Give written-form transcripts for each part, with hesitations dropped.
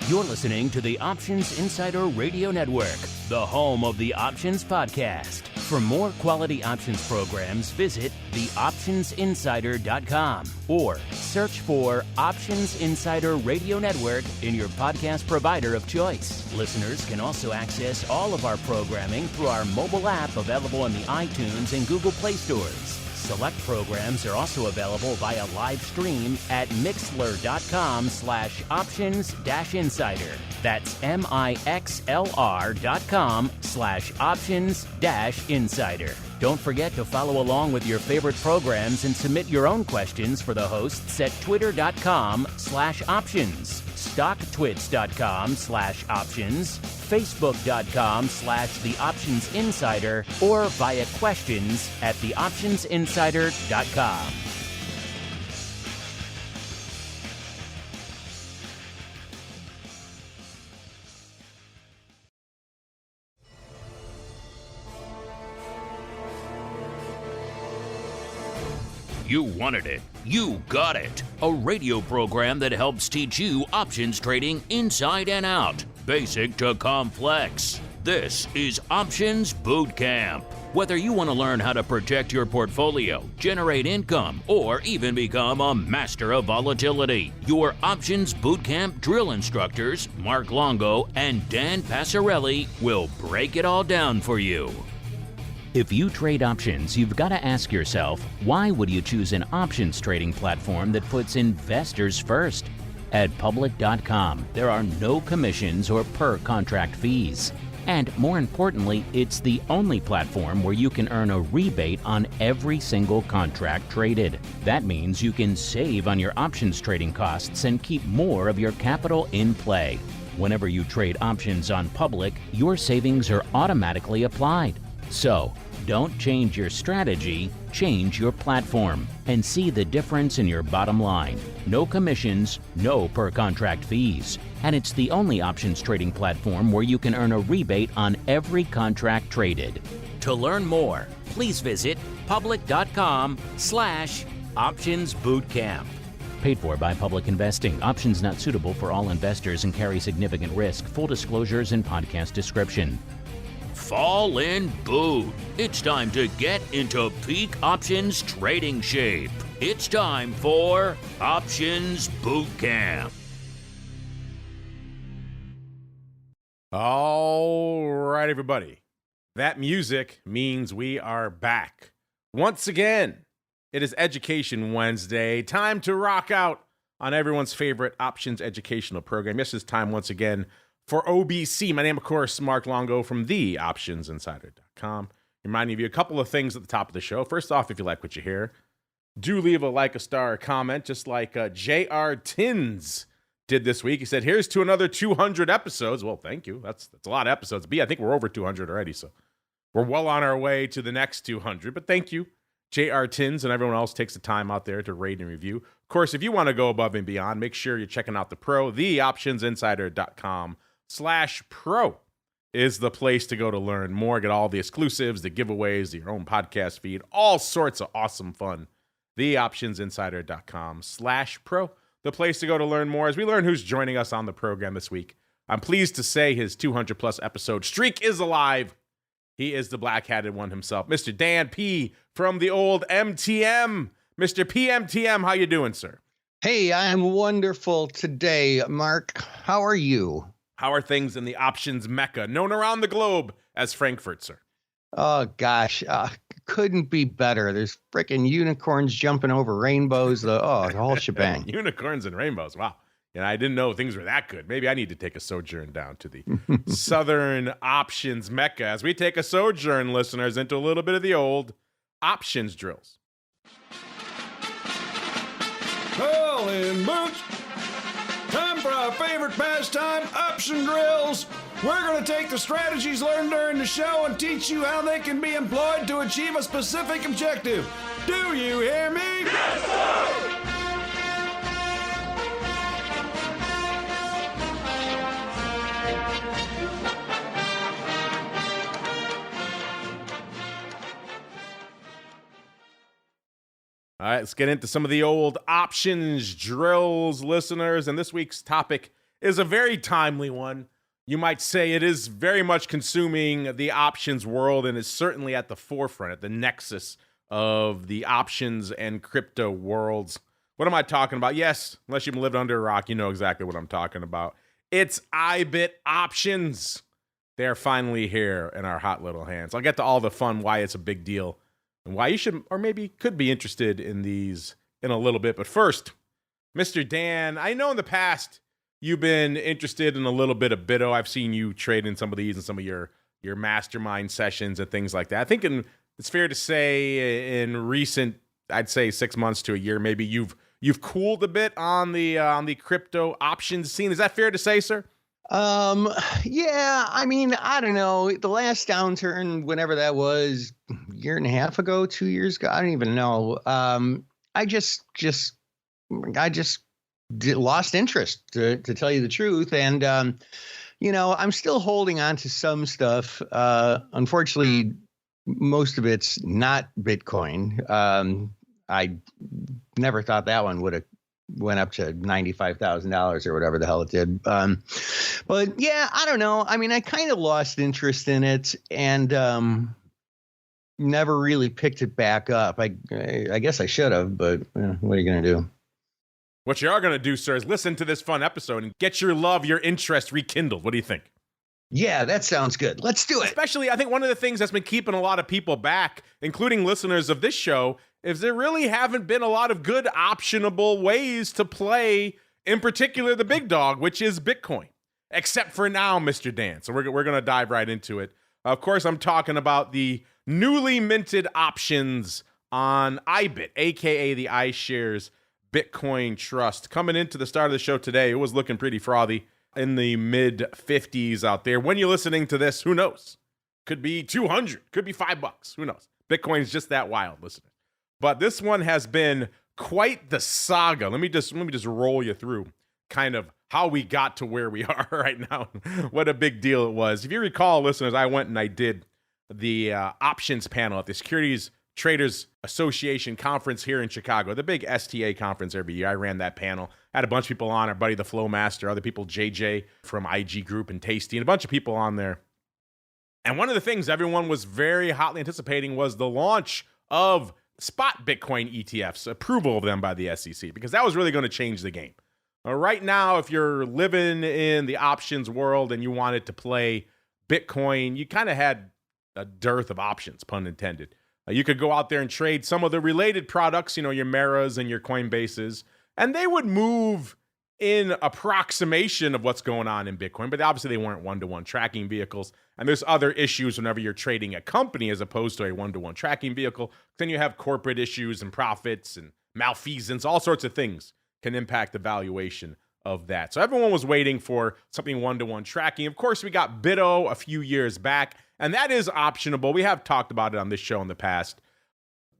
You're listening to the Options Insider Radio Network, the home of the Options Podcast. For more quality options programs, visit theoptionsinsider.com or search for Options Insider Radio Network in your podcast provider of choice. Listeners can also access all of our programming through our mobile app available in the iTunes and Google Play stores. Select programs are also available via live stream at mixlr.com/options-insider. That's mixlr.com/options-insider. Don't forget to follow along with your favorite programs and submit your own questions for the hosts at twitter.com/options, stocktwits.com/options, facebook.com/theoptionsinsider, or via questions at theoptionsinsider.com. You wanted it. You got it. A radio program that helps teach you options trading inside and out, basic to complex. This is Options Boot Camp. Whether you want to learn how to protect your portfolio, generate income, or even become a master of volatility, your Options Boot Camp drill instructors, Mark Longo and Dan Passarelli, will break it all down for you. If you trade options, you've got to ask yourself, why would you choose an options trading platform that puts investors first? At public.com, there are no commissions or per contract fees. And more importantly, it's the only platform where you can earn a rebate on every single contract traded. That means you can save on your options trading costs and keep more of your capital in play. Whenever you trade options on Public, your savings are automatically applied. So, don't change your strategy, change your platform, and see the difference in your bottom line. No commissions, no per contract fees, and it's the only options trading platform where you can earn a rebate on every contract traded. To learn more, please visit public.com/optionsbootcamp. Paid for by Public Investing. Options not suitable for all investors and carry significant risk. Full disclosures in podcast description. Fall in boot. It's time to get into peak options trading shape. It's time for Options Boot Camp. All right, everybody. That music means we are back. Once again, it is Education Wednesday. Time to rock out on everyone's favorite options educational program. Yes, it's time once again for OBC. My name, of course, Mark Longo from theoptionsinsider.com. Reminding you a couple of things at the top of the show. First off, if you like what you hear, do leave a like, a star, a comment, just like J.R. Tins did this week. He said, here's to another 200 episodes. Well, thank you. That's a lot of episodes. I think we're over 200 already, so we're well on our way to the next 200. But thank you, J.R. Tins, and everyone else takes the time out there to rate and review. Of course, if you want to go above and beyond, make sure you're checking out the pro, theoptionsinsider.com/pro is the place to go to learn more, get all the exclusives, the giveaways, your own podcast feed, all sorts of awesome fun. Theoptionsinsider.com/pro, the place to go to learn more as we learn who's joining us on the program this week. I'm pleased to say his 200 plus episode streak is alive. He is the black-hatted one himself, Mr. Dan P. from the old MTM. Mr. PMTM, how you doing, sir? Hey, I'm wonderful today, Mark. How are you? How are things in the options mecca, known around the globe as Frankfurt, sir? Oh, gosh, couldn't be better. There's freaking unicorns jumping over rainbows, the whole shebang. Unicorns and rainbows, wow. And I didn't know things were that good. Maybe I need to take a sojourn down to the southern options mecca as we take a sojourn, listeners, into a little bit of the old options drills. Calling Boots. Time for our favorite pastime, option drills. We're going to take the strategies learned during the show and teach you how they can be employed to achieve a specific objective. Do you hear me? Yes, sir! All right, let's get into some of the old options drills, listeners. And this week's topic is a very timely one. You might say it is very much consuming the options world and is certainly at the forefront, at the nexus of the options and crypto worlds. What am I talking about? Yes, unless you've lived under a rock, you know exactly what I'm talking about. It's IBIT options. They're finally here in our hot little hands. I'll get to all the fun, why it's a big deal, and why you should or maybe could be interested in these in a little bit. But first, Mr. Dan, I know in the past you've been interested in a little bit of BITO. I've seen you trade in some of these in some of your mastermind sessions and things like that. I think it's fair to say in recent, I'd say 6 months to a year, maybe you've cooled a bit on the crypto options scene. Is that fair to say, sir? Yeah, I mean, I don't know. The last downturn, whenever that was, year and a half ago, 2 years ago, I don't even know. I just lost interest, to tell you the truth. And, I'm still holding on to some stuff. Unfortunately, most of it's not Bitcoin. I never thought that one would have went up to $95,000 or whatever the hell it did. But yeah, I don't know. I mean, I kind of lost interest in it and never really picked it back up. I guess I should have, but what are you going to do? What you are going to do, sir, is listen to this fun episode and get your love, your interest rekindled. What do you think? Yeah, that sounds good. Let's do it. Especially, I think one of the things that's been keeping a lot of people back, including listeners of this show, is there really haven't been a lot of good optionable ways to play, in particular, the big dog, which is Bitcoin. Except for now, Mr. Dan. So we're going to dive right into it. Of course, I'm talking about the newly minted options on IBIT, a.k.a. the iShares Bitcoin Trust. Coming into the start of the show today, it was looking pretty frothy in the mid-50s out there. When you're listening to this, who knows? Could be 200, could be $5. Who knows? Bitcoin is just that wild, listeners. But this one has been quite the saga. Let me just roll you through kind of how we got to where we are right now. What a big deal it was. If you recall, listeners, I went and I did the options panel at the Securities Traders Association conference here in Chicago, the big STA conference every year. I ran that panel. I had a bunch of people on, our buddy the Flow Master, other people, JJ from IG Group and Tasty, and a bunch of people on there. And one of the things everyone was very hotly anticipating was the launch of spot Bitcoin ETFs, approval of them by the SEC, because that was really going to change the game. Right now, if you're living in the options world and you wanted to play Bitcoin, you kind of had a dearth of options, pun intended. You could go out there and trade some of the related products, your Maras and your Coinbases, and they would move in approximation of what's going on in Bitcoin, but obviously they weren't one-to-one tracking vehicles. And there's other issues whenever you're trading a company as opposed to a one-to-one tracking vehicle. Then you have corporate issues and profits and malfeasance, all sorts of things can impact the valuation of that. So everyone was waiting for something one-to-one tracking. Of course, we got BITO a few years back, and that is optionable. We have talked about it on this show in the past.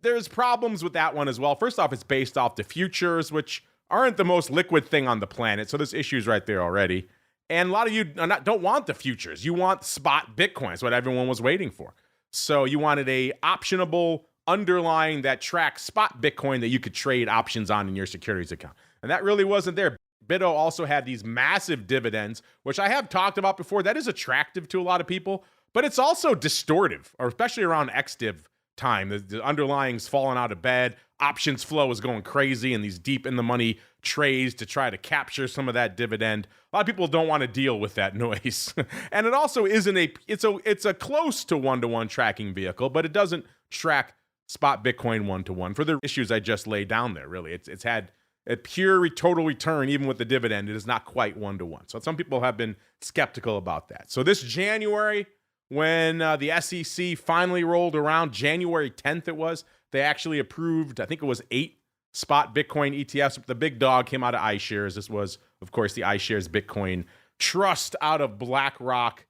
There's problems with that one as well. First off, it's based off the futures, which aren't the most liquid thing on the planet. So there's issues right there already. And a lot of you don't want the futures. You want spot Bitcoin. That's what everyone was waiting for. So you wanted a optionable underlying that tracks spot Bitcoin that you could trade options on in your securities account. And that really wasn't there. BITO also had these massive dividends, which I have talked about before. That is attractive to a lot of people, but it's also distortive, or especially around ex-div time. The underlying's falling out of bed. Options flow is going crazy in these deep in the money trades to try to capture some of that dividend. A lot of people don't want to deal with that noise. And it also isn't it's a close to one-to-one tracking vehicle, but it doesn't track spot Bitcoin one-to-one for the issues I just laid down there, really. It's had a pure total return, even with the dividend. It is not quite one-to-one. So some people have been skeptical about that. So this January, when the SEC finally rolled around, January 10th it was, they actually approved, I think it was 8 spot Bitcoin ETFs. The big dog came out of iShares. This was, of course, the iShares Bitcoin Trust out of BlackRock.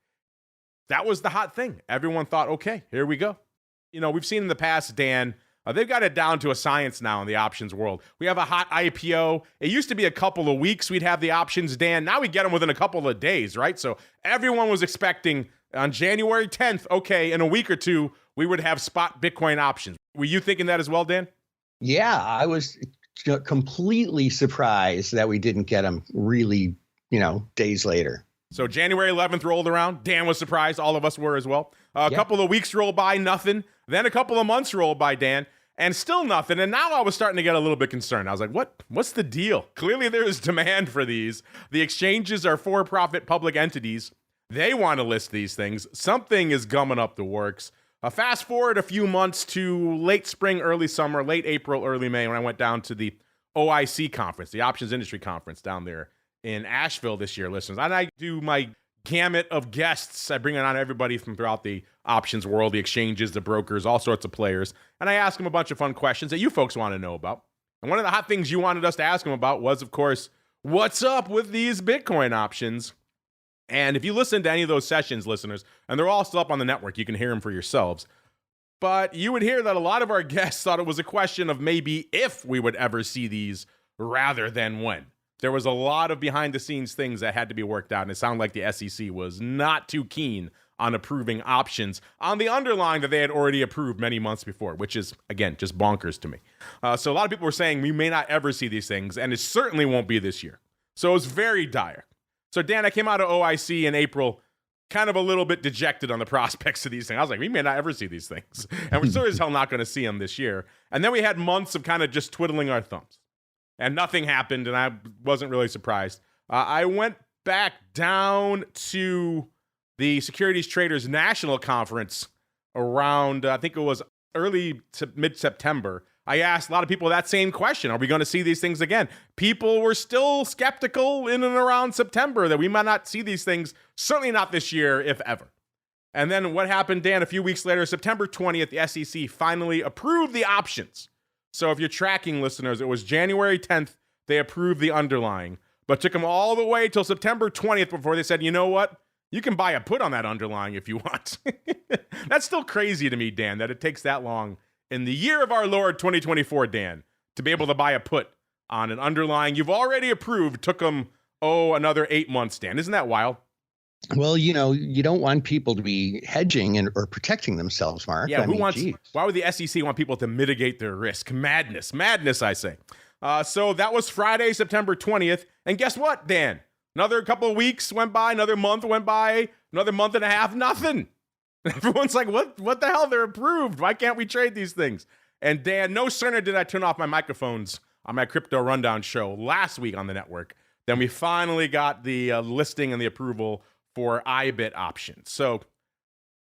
That was the hot thing. Everyone thought, okay, here we go. We've seen in the past, Dan, they've got it down to a science now in the options world. We have a hot IPO. It used to be a couple of weeks we'd have the options, Dan. Now we get them within a couple of days, right? So everyone was expecting on January 10th, okay, in a week or two, we would have spot Bitcoin options. Were you thinking that as well, Dan? Yeah, I was completely surprised that we didn't get them really, days later. So January 11th rolled around. Dan was surprised. All of us were as well. A couple of weeks rolled by, nothing. Then a couple of months rolled by, Dan, and still nothing. And now I was starting to get a little bit concerned. I was like, what's the deal? Clearly there is demand for these. The exchanges are for-profit public entities. They want to list these things. Something is gumming up the works. Fast forward a few months to late spring, early summer, late April, early May, when I went down to the OIC conference, the Options Industry Conference down there in Asheville this year, listeners. And I do my gamut of guests. I bring on everybody from throughout the options world, the exchanges, the brokers, all sorts of players. And I ask them a bunch of fun questions that you folks want to know about. And one of the hot things you wanted us to ask them about was, of course, what's up with these Bitcoin options? And if you listen to any of those sessions, listeners, and they're all still up on the network, you can hear them for yourselves. But you would hear that a lot of our guests thought it was a question of maybe if we would ever see these rather than when. There was a lot of behind-the-scenes things that had to be worked out, and it sounded like the SEC was not too keen on approving options on the underlying that they had already approved many months before, which is, again, just bonkers to me. So a lot of people were saying we may not ever see these things, and it certainly won't be this year. So it was very dire. So, Dan, I came out of OIC in April kind of a little bit dejected on the prospects of these things. I was like, we may not ever see these things. And we're sure as hell not going to see them this year. And then we had months of kind of just twiddling our thumbs. And nothing happened, and I wasn't really surprised. I went back down to the Securities Traders National Conference around, I think it was early to mid-September. I asked a lot of people that same question. Are we going to see these things again? People were still skeptical in and around September that we might not see these things, certainly not this year, if ever. And then what happened, Dan, a few weeks later, September 20th, the SEC finally approved the options. So if you're tracking, listeners, it was January 10th, they approved the underlying, but took them all the way till September 20th before they said, you know what? You can buy a put on that underlying if you want. That's still crazy to me, Dan, that it takes that long in the year of our Lord 2024, Dan, to be able to buy a put on an underlying you've already approved. Took them, another 8 months, Dan. Isn't that wild? Well, you don't want people to be hedging or protecting themselves, Mark. Yeah, why would the SEC want people to mitigate their risk? Madness, I say. So that was Friday, September 20th. And guess what, Dan? Another couple of weeks went by, another month went by, another month and a half, nothing. Everyone's like, what the hell? They're approved. Why can't we trade these things? And Dan, no sooner did I turn off my microphones on my Crypto Rundown show last week on the network than we finally got the listing and the approval for IBIT options. So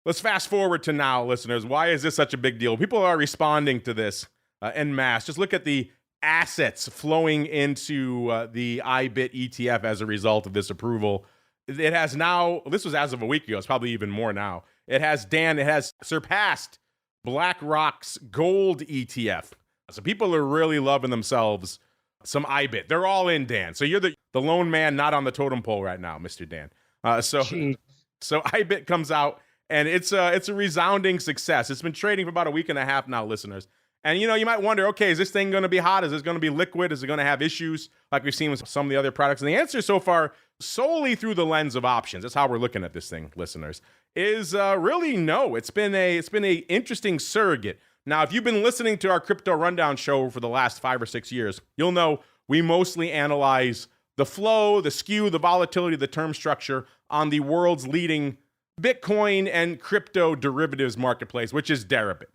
let's fast forward to now, listeners. Why is this such a big deal? People are responding to this en masse. Just look at the assets flowing into the IBIT ETF as a result of this approval. It has now, this was as of a week ago, it's probably even more now. It has surpassed BlackRock's gold ETF. So people are really loving themselves some IBIT. They're all in, Dan. So you're the lone man not on the totem pole right now, Mr. Dan. So IBIT comes out, and it's a resounding success. It's been trading for about a week and a half now, listeners. And, you might wonder, okay, is this thing going to be hot? Is this going to be liquid? Is it going to have issues like we've seen with some of the other products? And the answer so far, solely through the lens of options, that's how we're looking at this thing, listeners, is really no. It's been a interesting surrogate. Now, if you've been listening to our Crypto Rundown show for the last 5 or 6 years, you'll know we mostly analyze the flow, the skew, the volatility, the term structure on the world's leading Bitcoin and crypto derivatives marketplace, which is Deribit.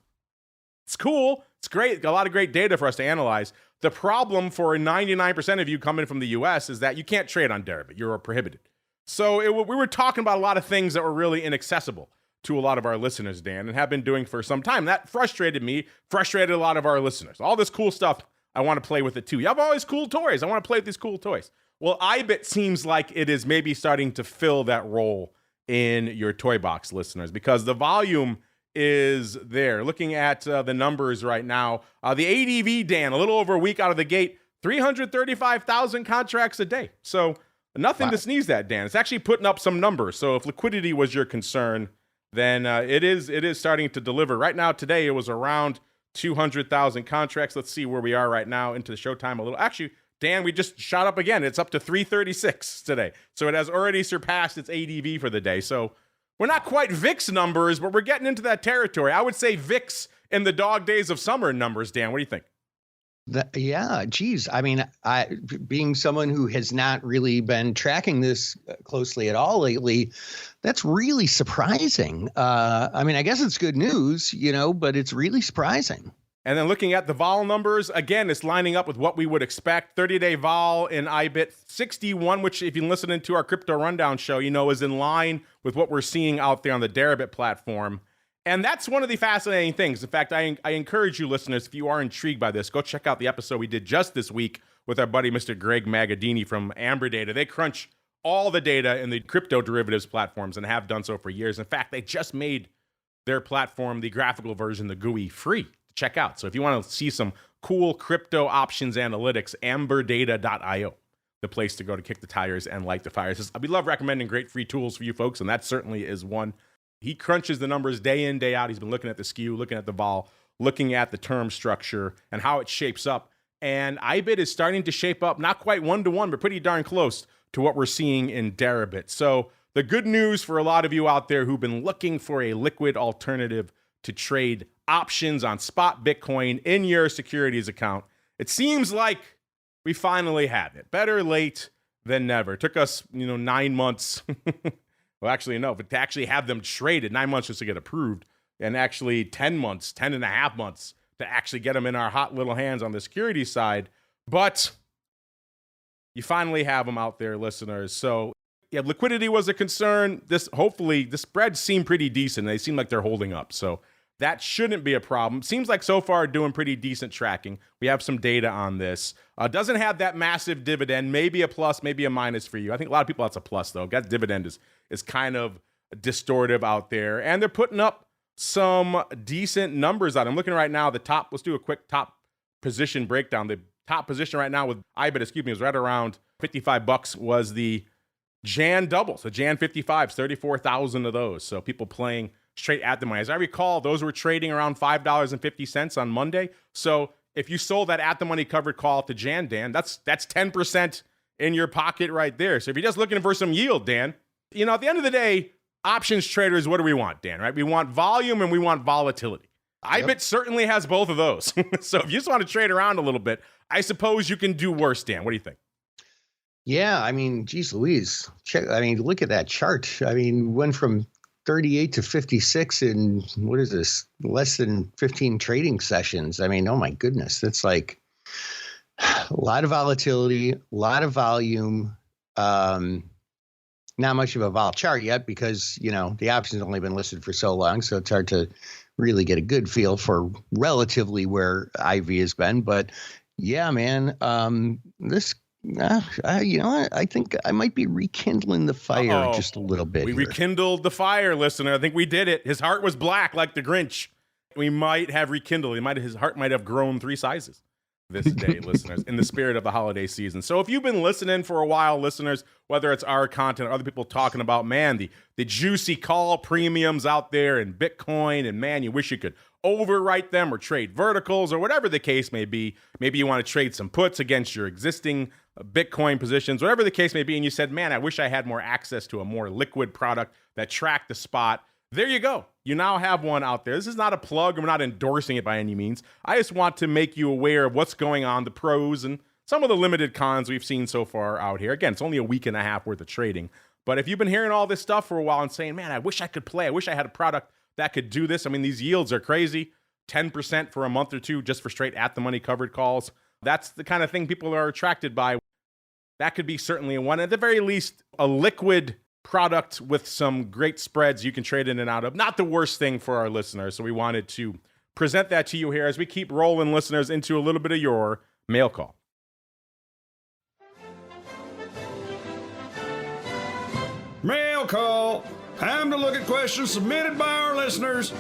It's cool. It's great. Got a lot of great data for us to analyze. The problem for 99% of you coming from the US is that you can't trade on Deribit. You're prohibited. So we were talking about a lot of things that were really inaccessible to a lot of our listeners, Dan, and have been doing for some time. That frustrated me, frustrated a lot of our listeners. All this cool stuff, I want to play with it too. You have all these cool toys. I want to play with these cool toys. Well, IBIT seems like it is maybe starting to fill that role in your toy box, listeners, because the volume is there. Looking at the numbers right now, the ADV, Dan, a little over a week out of the gate, 335,000 contracts a day. So nothing to sneeze at, Dan. It's actually putting up some numbers. So if liquidity was your concern, then it is starting to deliver. Right now, today, it was around 200,000 contracts. Let's see where we are right now into the showtime a little. Actually, Dan, we just shot up again. It's up to 336 today. So it has already surpassed its ADV for the day. So we're not quite VIX numbers, but we're getting into that territory. I would say VIX in the dog days of summer numbers, Dan. What do you think? Yeah, geez. I mean, being someone who has not really been tracking this closely at all lately, that's really surprising. I mean, I guess it's good news, but it's really surprising. And then looking at the vol numbers, again, it's lining up with what we would expect. 30-day vol in IBIT 61, which if you're listening to our Crypto Rundown show, is in line with what we're seeing out there on the Deribit platform. And that's one of the fascinating things. In fact, I encourage you listeners, if you are intrigued by this, go check out the episode we did just this week with our buddy, Mr. Greg Magadini from Amber Data. They crunch all the data in the crypto derivatives platforms and have done so for years. In fact, they just made their platform, the graphical version, the GUI, free to check out. So if you want to see some cool crypto options analytics, amberdata.io, the place to go to kick the tires and light the fires. We love recommending great free tools for you folks, and that certainly is one. He crunches the numbers day in, day out. He's been looking at the skew, looking at the vol, looking at the term structure and how it shapes up. And IBIT is starting to shape up, not quite 1-to-1, but pretty darn close to what we're seeing in Deribit. So the good news for a lot of you out there who've been looking for a liquid alternative to trade options on spot Bitcoin in your securities account, it seems like we finally have it. Better late than never. It took us, 9 months. Well, actually, no, but to actually have them traded, 9 months just to get approved, and actually 10 months, 10 and a half months to actually get them in our hot little hands on the security side. But you finally have them out there, listeners. So, yeah, liquidity was a concern. Hopefully, the spreads seem pretty decent. They seem like they're holding up. So that shouldn't be a problem. Seems like so far doing pretty decent tracking. We have some data on this. Doesn't have that massive dividend. Maybe a plus, maybe a minus for you. I think a lot of people, that's a plus, though. That dividend is kind of distortive out there. And they're putting up some decent numbers on it. I'm looking right now, let's do a quick top position breakdown. The top position right now with IBIT, is right around $55 was the Jan doubles. The Jan 55s, 34,000 of those. So people playing straight at the money. As I recall, those were trading around $5.50 on Monday. So if you sold that at the money covered call to Jan, Dan, that's 10% in your pocket right there. So if you're just looking for some yield, Dan, at the end of the day, options traders, what do we want, Dan, right? We want volume and we want volatility. Yep. IBIT certainly has both of those. So if you just want to trade around a little bit, I suppose you can do worse, Dan. What do you think? Yeah, I mean, geez Louise. Look at that chart. Went from 38 to 56 in, what is this, less than 15 trading sessions. Oh my goodness. That's like a lot of volatility, a lot of volume. Not much of a vol chart yet because, the option's only been listed for so long. So it's hard to really get a good feel for relatively where IV has been. But yeah, man, this, I think I might be rekindling the fire just a little bit. We here. Rekindled the fire, listener. I think we did it. His heart was black like the Grinch. We might have rekindled. His heart might have grown 3 sizes this day, listeners, in the spirit of the holiday season. So if you've been listening for a while, listeners, whether it's our content or other people talking about, man, the juicy call premiums out there in Bitcoin, and man, you wish you could overwrite them or trade verticals or whatever the case may be. Maybe you want to trade some puts against your existing Bitcoin positions, whatever the case may be. And you said, man, I wish I had more access to a more liquid product that tracked the spot. There you go. You now have one out there. This is not a plug. I'm not endorsing it by any means. I just want to make you aware of what's going on, the pros and some of the limited cons we've seen so far out here. Again, it's only a week and a half worth of trading. But if you've been hearing all this stuff for a while and saying, man, I wish I could play. I wish I had a product that could do this. These yields are crazy. 10% for a month or two just for straight at the money covered calls. That's the kind of thing people are attracted by. That could be certainly one. At the very least, a liquid product with some great spreads you can trade in and out of. Not the worst thing for our listeners. So we wanted to present that to you here as we keep rolling, listeners, into a little bit of your mail call. Mail call. Time to look at questions submitted by our listeners.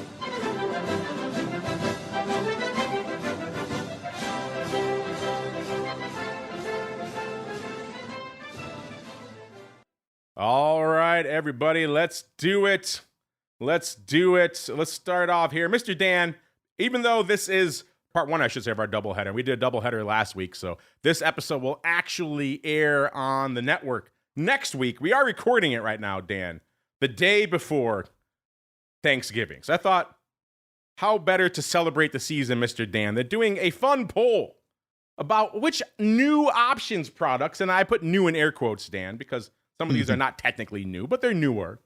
All right, everybody, let's do it. Let's start off here. Mr. Dan, even though this is part 1, I should say, of our doubleheader. We did a doubleheader last week, so this episode will actually air on the network next week. We are recording it right now, Dan, the day before Thanksgiving. So I thought, how better to celebrate the season, Mr. Dan, than doing a fun poll about which new options products, and I put new in air quotes, Dan, because some of these are not technically new, but they're newer.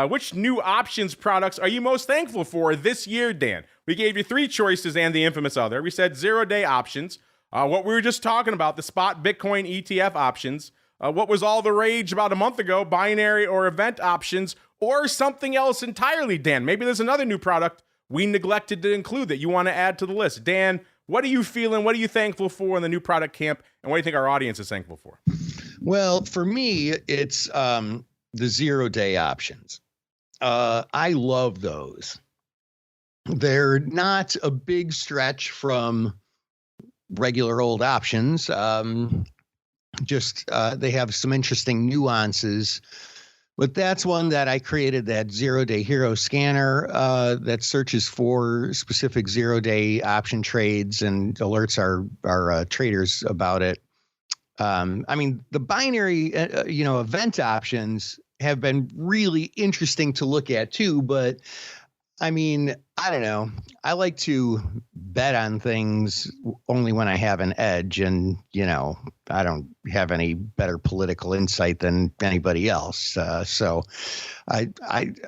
Which new options products are you most thankful for this year, Dan? We gave you 3 choices and the infamous other. We said 0-day options, what we were just talking about, the spot Bitcoin ETF options, what was all the rage about a month ago, binary or event options, or something else entirely, Dan. Maybe there's another new product we neglected to include that you want to add to the list. Dan, what are you feeling? What are you thankful for in the new product camp? And what do you think our audience is thankful for? Well, for me, it's the 0-day options. I love those. They're not a big stretch from regular old options. They have some interesting nuances. But that's one that I created, that 0-day hero scanner that searches for specific 0-day option trades and alerts our traders about it. The binary, event options have been really interesting to look at too, but I don't know. I like to bet on things only when I have an edge, and I don't have any better political insight than anybody else. So I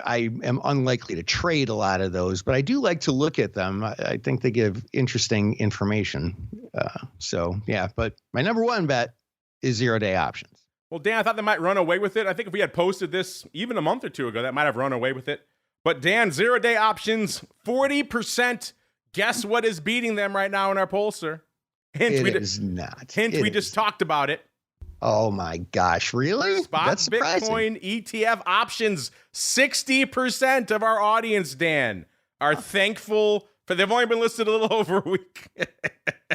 am unlikely to trade a lot of those, but I do like to look at them. I think they give interesting information. But my number one bet is 0-day options. Well, Dan, I thought they might run away with it. I think if we had posted this even a month or two ago, that might have run away with it. But Dan, 0-day options, 40%. Guess what is beating them right now in our poll, sir? It is not. We just talked about it. Oh my gosh, really? That's Bitcoin ETF options. 60% of our audience, Dan, are thankful for. They've only been listed a little over a week.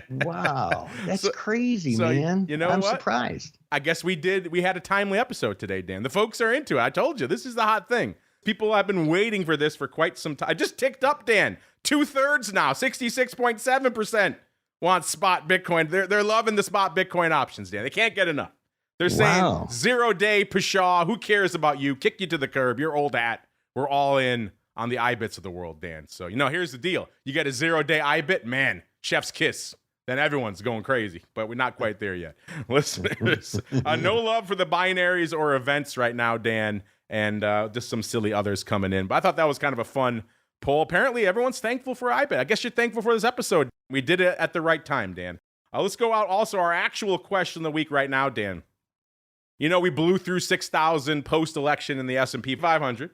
Wow, that's crazy, man. You know I'm what? surprised. I guess we had a timely episode today, Dan. The folks are into it. I told you, this is the hot thing. People have been waiting for this for quite some time. I just ticked up, Dan. 2/3 now, 66.7% want spot Bitcoin. They're loving the spot Bitcoin options, Dan. They can't get enough. They're saying 0-day pshaw. Who cares about you? Kick you to the curb. You're old hat. We're all in on the IBITs of the world, Dan. So, here's the deal. You get a 0-day IBIT, man, chef's kiss. Then everyone's going crazy, but we're not quite there yet. Listeners, no love for the binaries or events right now, Dan, and just some silly others coming in. But I thought that was kind of a fun poll. Apparently, everyone's thankful for IBIT. I guess you're thankful for this episode. We did it at the right time, Dan. Let's go out also our actual question of the week right now, Dan. We blew through 6,000 post-election in the S&P 500.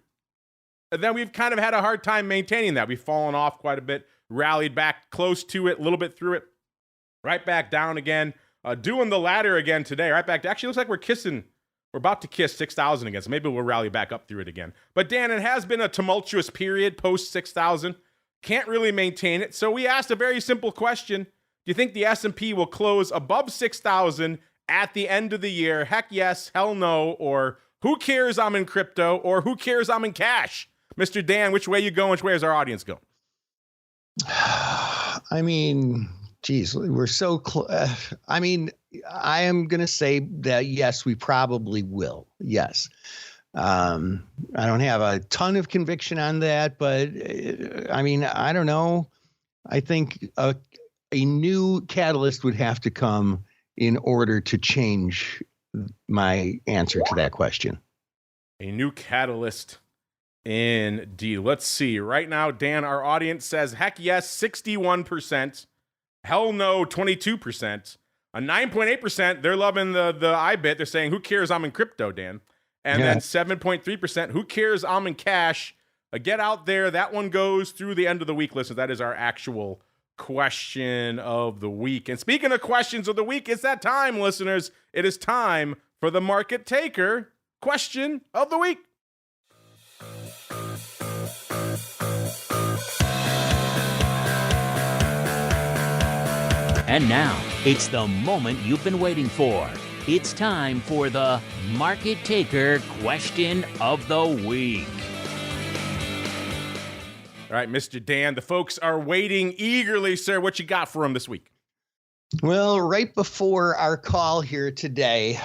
And then we've kind of had a hard time maintaining that. We've fallen off quite a bit, rallied back close to it, a little bit through it, right back down again, doing the ladder again today, right back. Actually, looks like we're about to kiss 6,000 again, so maybe we'll rally back up through it again. But Dan, it has been a tumultuous period post 6,000. Can't really maintain it. So we asked a very simple question. Do you think the S&P will close above 6,000 at the end of the year? Heck yes, hell no, or who cares I'm in crypto, or who cares I'm in cash? Mr. Dan, which way you going? Which way is our audience going? Geez, we're so close. I am going to say that, yes, we probably will. Yes. I don't have a ton of conviction on that, but I don't know. I think a new catalyst would have to come in order to change my answer to that question. A new catalyst. Indeed. Let's see. Right now, Dan, our audience says, heck yes, 61%. Hell no, 22%. A 9.8%, they're loving the IBIT. They're saying, who cares? I'm in crypto, Dan. And then 7.3%, who cares? I'm in cash. Get out there. That one goes through the end of the week, listeners. That is our actual question of the week. And speaking of questions of the week, it's that time, listeners. It is time for the Market Taker question of the week. And now, it's the moment you've been waiting for. It's time for the Market Taker question of the week. All right, Mr. Dan, the folks are waiting eagerly, sir. What you got for them this week? Well, right before our call here today,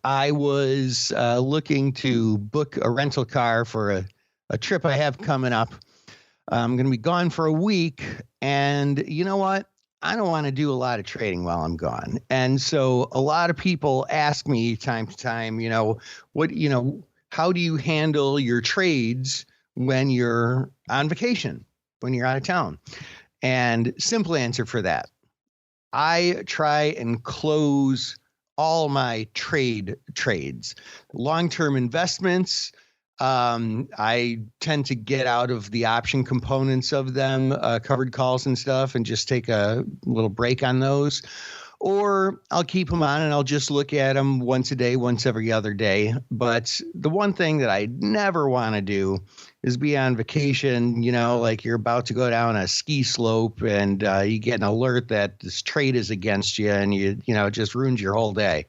I was looking to book a rental car for a trip I have coming up. I'm going to be gone for a week. And you know what? I don't want to do a lot of trading while I'm gone. And so a lot of people ask me time to time, how do you handle your trades when you're on vacation, when you're out of town? And simple answer for that, I try and close all my trades, long-term investments. I tend to get out of the option components of them, covered calls and stuff, and just take a little break on those. Or I'll keep them on and I'll just look at them once a day, once every other day. But the one thing that I never want to do is be on vacation, like you're about to go down a ski slope and you get an alert that this trade is against you and it just ruins your whole day.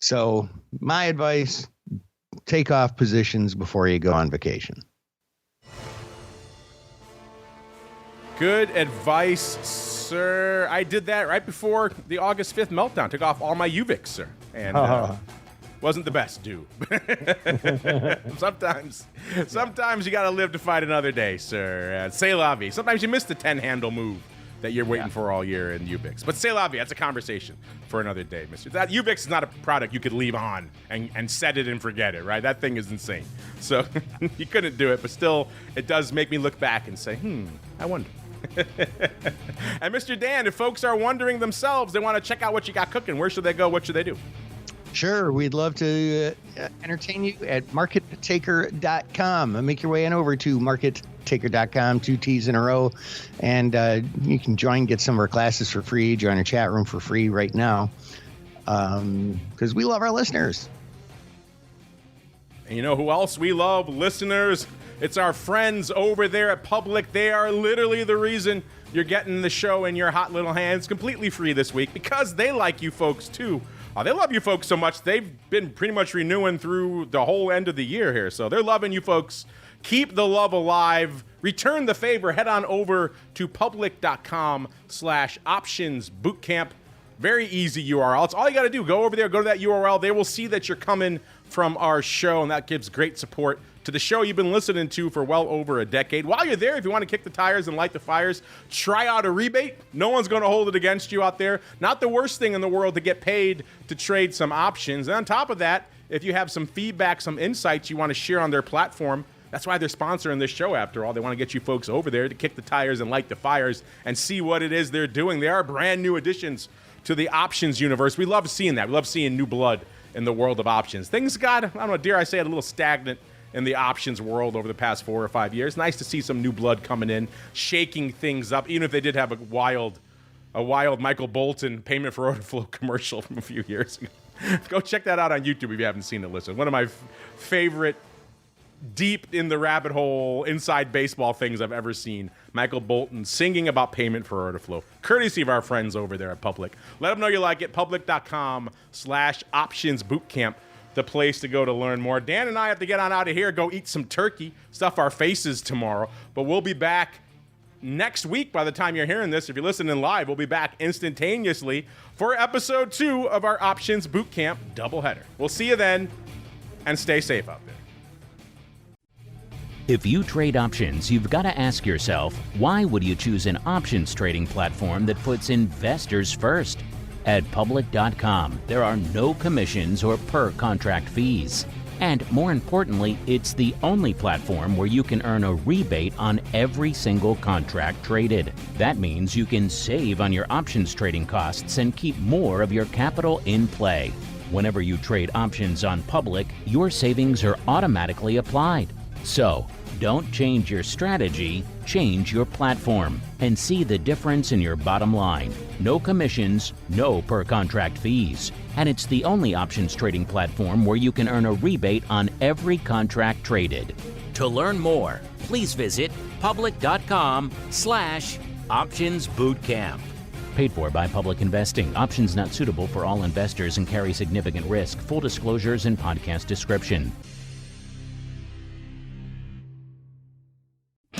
So my advice, take off positions before you go on vacation. Good advice, sir. I did that right before the August 5th meltdown. Took off all my UVICs, sir. And wasn't the best, dude. Sometimes you got to live to fight another day, sir. C'est la vie. Sometimes you miss the 10-handle move that you're waiting for all year in UVICs. But c'est la vie. That's a conversation for another day, mister. That UVICs is not a product you could leave on and set it and forget it, right? That thing is insane. So you couldn't do it, but still, it does make me look back and say, I wonder. And Mr. Dan, if folks are wondering themselves, they want to check out what you got cooking, where should they go? What should they do? Sure. We'd love to entertain you at markettaker.com. Make your way on over to markettaker.com, 2 T's in a row. And you can get some of our classes for free, join our chat room for free right now. Because we love our listeners. And you know who else we love? Listeners. It's our friends over there at Public. They are literally the reason you're getting the show in your hot little hands completely free this week, because they like you folks too. They love you folks so much, they've been pretty much renewing through the whole end of the year here. So they're loving you folks. Keep the love alive. Return the favor. Head on over to public.com/optionsbootcamp. Very easy URL. It's all you got to do. Go over there, go to that URL. They will see that you're coming from our show, and that gives great support to the show you've been listening to for well over a decade. While you're there, if you want to kick the tires and light the fires, try out a rebate. No one's going to hold it against you out there. Not the worst thing in the world to get paid to trade some options. And on top of that, if you have some feedback, some insights you want to share on their platform, that's why they're sponsoring this show, after all. They want to get you folks over there to kick the tires and light the fires and see what it is they're doing. They are brand new additions to the options universe. We love seeing that. We love seeing new blood in the world of options. Things got, I don't know, dare I say it, a little stagnant in the options world over the past 4 or 5 years. Nice to see some new blood coming in, shaking things up, even if they did have a wild Michael Bolton payment for order flow commercial from a few years ago. Go check that out on YouTube if you haven't seen it. Listen, one of my favorite deep in the rabbit hole inside baseball things I've ever seen. Michael Bolton singing about payment for order flow, courtesy of our friends over there at Public. Let them know you like it. Public.com/optionsbootcamp. The place to go to learn more. Dan and I have to get on out of here, go eat some turkey, stuff our faces tomorrow. But we'll be back next week by the time you're hearing this. If you're listening live, we'll be back instantaneously for episode 2 of our Options Bootcamp doubleheader. We'll see you then, and stay safe out there. If you trade options, you've got to ask yourself, why would you choose an options trading platform that puts investors first? At public.com, there are no commissions or per contract fees. And more importantly, it's the only platform where you can earn a rebate on every single contract traded. That means you can save on your options trading costs and keep more of your capital in play. Whenever you trade options on Public, your savings are automatically applied. So, don't change your strategy, change your platform, and see the difference in your bottom line. No commissions, no per contract fees. And it's the only options trading platform where you can earn a rebate on every contract traded. To learn more, please visit public.com/optionsbootcamp. Paid for by Public Investing. Options not suitable for all investors and carry significant risk. Full disclosures in podcast description.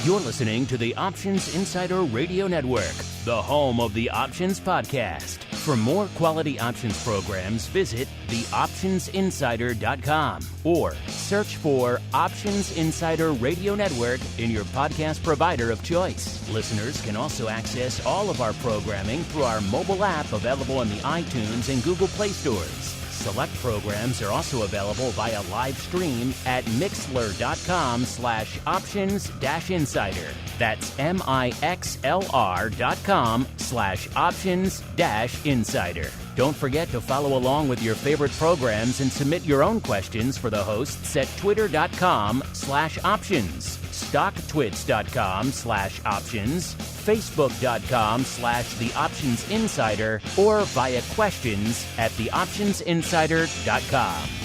You're listening to the Options Insider Radio Network, the home of the Options Podcast. For more quality options programs, visit theoptionsinsider.com or search for Options Insider Radio Network in your podcast provider of choice. Listeners can also access all of our programming through our mobile app available in the iTunes and Google Play stores. Select programs are also available via live stream at mixlr.com/options-insider. That's mixlr.com/options-insider. Don't forget to follow along with your favorite programs and submit your own questions for the hosts at twitter.com/options, stocktwits.com/options, facebook.com/theoptionsinsider, or via questions@theoptionsinsider.com.